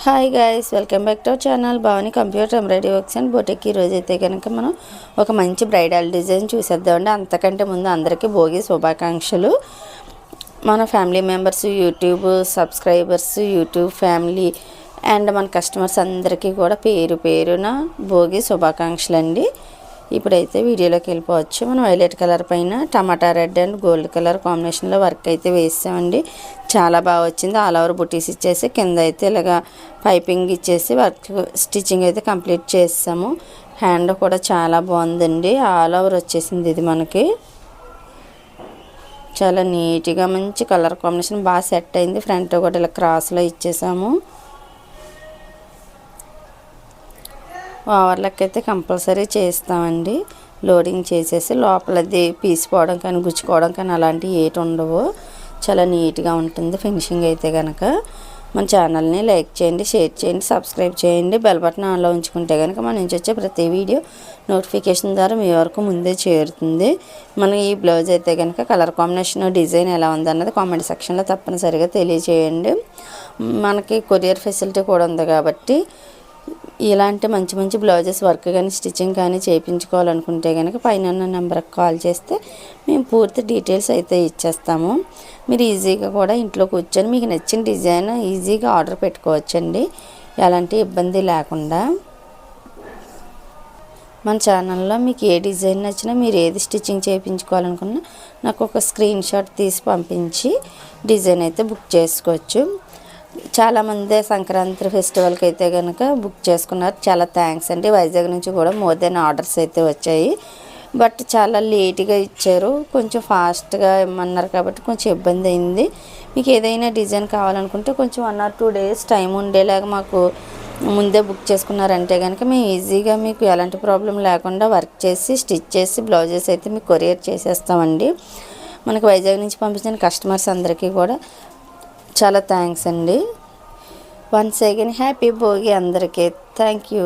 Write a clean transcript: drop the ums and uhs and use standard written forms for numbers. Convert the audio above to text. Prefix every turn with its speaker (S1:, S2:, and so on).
S1: Hi guys, welcome back to our channel Bhavani computer embroidery works and boutique. ఈరోజు అయితే కనుక మనం ఒక మంచి బ్రైడల్ డిజైన్ చూసేద్దామండి. అంతకంటే ముందు అందరికీ భోగి శుభాకాంక్షలు. మన family members, YouTube subscribers, YouTube family and మన కస్టమర్స్ అందరికీ కూడా పేరు పేరున భోగి శుభాకాంక్షలు అండి. ఇప్పుడైతే వీడియోలోకి వెళ్ళిపోవచ్చు. మనం వైలెట్ కలర్ పైన టమాటా రెడ్ అండ్ గోల్డ్ కలర్ కాంబినేషన్లో వర్క్ అయితే వేసామండి. చాలా బాగా వచ్చింది. ఆల్ ఓవర్ బుటీస్ ఇచ్చేసి కింద అయితే ఇలాగా పైపింగ్ ఇచ్చేసి వర్క్ స్టిచ్చింగ్ అయితే కంప్లీట్ చేసాము. హ్యాండ్ కూడా చాలా బాగుందండి. ఆల్ ఓవర్ వచ్చేసింది. ఇది మనకి చాలా నీట్గా మంచి కలర్ కాంబినేషన్ బాగా సెట్ అయింది. ఫ్రంట్ కూడా ఇలా క్రాస్లో ఇచ్చేసాము. ఓవర్లక్ అయితే కంపల్సరీ చేస్తామండి. లోడింగ్ చేసేసి లోపలది పీసిపోవడం కానీ గుచ్చుకోవడం కానీ అలాంటివి ఏటి ఉండవు. చాలా నీట్గా ఉంటుంది ఫినిషింగ్ అయితే కనుక. మన ఛానల్ని లైక్ చేయండి, షేర్ చేయండి, సబ్స్క్రైబ్ చేయండి. బెల్ బటన్ ఆన్లో ఉంచుకుంటే కనుక మన నుంచి వచ్చే ప్రతి వీడియో నోటిఫికేషన్ ద్వారా మీ వరకు ముందే చేరుతుంది. మన ఈ బ్లౌజ్ అయితే కనుక కలర్ కాంబినేషన్ డిజైన్ ఎలా ఉందన్నది కామెంట్ సెక్షన్లో తప్పనిసరిగా తెలియజేయండి. మనకి కొరియర్ ఫెసిలిటీ కూడా ఉంది కాబట్టి ఇలాంటి మంచి మంచి బ్లౌజెస్ వర్క్ కానీ స్టిచ్చింగ్ కానీ చేయించుకోవాలనుకుంటే కనుక పైన నెంబర్కి కాల్ చేస్తే మేము పూర్తి డీటెయిల్స్ అయితే ఇచ్చేస్తాము. మీరు ఈజీగా కూడా ఇంట్లో కూర్చొని మీకు నచ్చిన డిజైన్ ఈజీగా ఆర్డర్ పెట్టుకోవచ్చండి, ఎలాంటి ఇబ్బంది లేకుండా. మన ఛానల్లో మీకు ఏ డిజైన్ నచ్చినా మీరు ఏది స్టిచ్చింగ్ చేయించుకోవాలనుకున్నా నాకు ఒక స్క్రీన్ షాట్ తీసి పంపించి డిజైన్ అయితే బుక్ చేసుకోవచ్చు. చాలామంది సంక్రాంతి ఫెస్టివల్కి అయితే కనుక బుక్ చేసుకున్నారు. చాలా థ్యాంక్స్ అండి. వైజాగ్ నుంచి కూడా మోర్ దెన్ ఆర్డర్స్ అయితే వచ్చాయి. బట్ చాలా లేట్గా ఇచ్చారు, కొంచెం ఫాస్ట్గా ఇమ్మన్నారు కాబట్టి కొంచెం ఇబ్బంది అయింది. మీకు ఏదైనా డిజైన్ కావాలనుకుంటే కొంచెం 1 or 2 days టైం ఉండేలాగా మాకు ముందే బుక్ చేసుకున్నారంటే కనుక మేము ఈజీగా మీకు ఎలాంటి ప్రాబ్లం లేకుండా వర్క్ చేసి స్టిచ్ చేసి బ్లౌజెస్ అయితే మీకు కొరియర్ చేసేస్తామండి. మనకు వైజాగ్ నుంచి పంపించిన కస్టమర్స్ అందరికీ కూడా చాలా థ్యాంక్స్ అండి. వన్స్ అగైన్ హ్యాపీ భోగి అందరికీ. Thank you.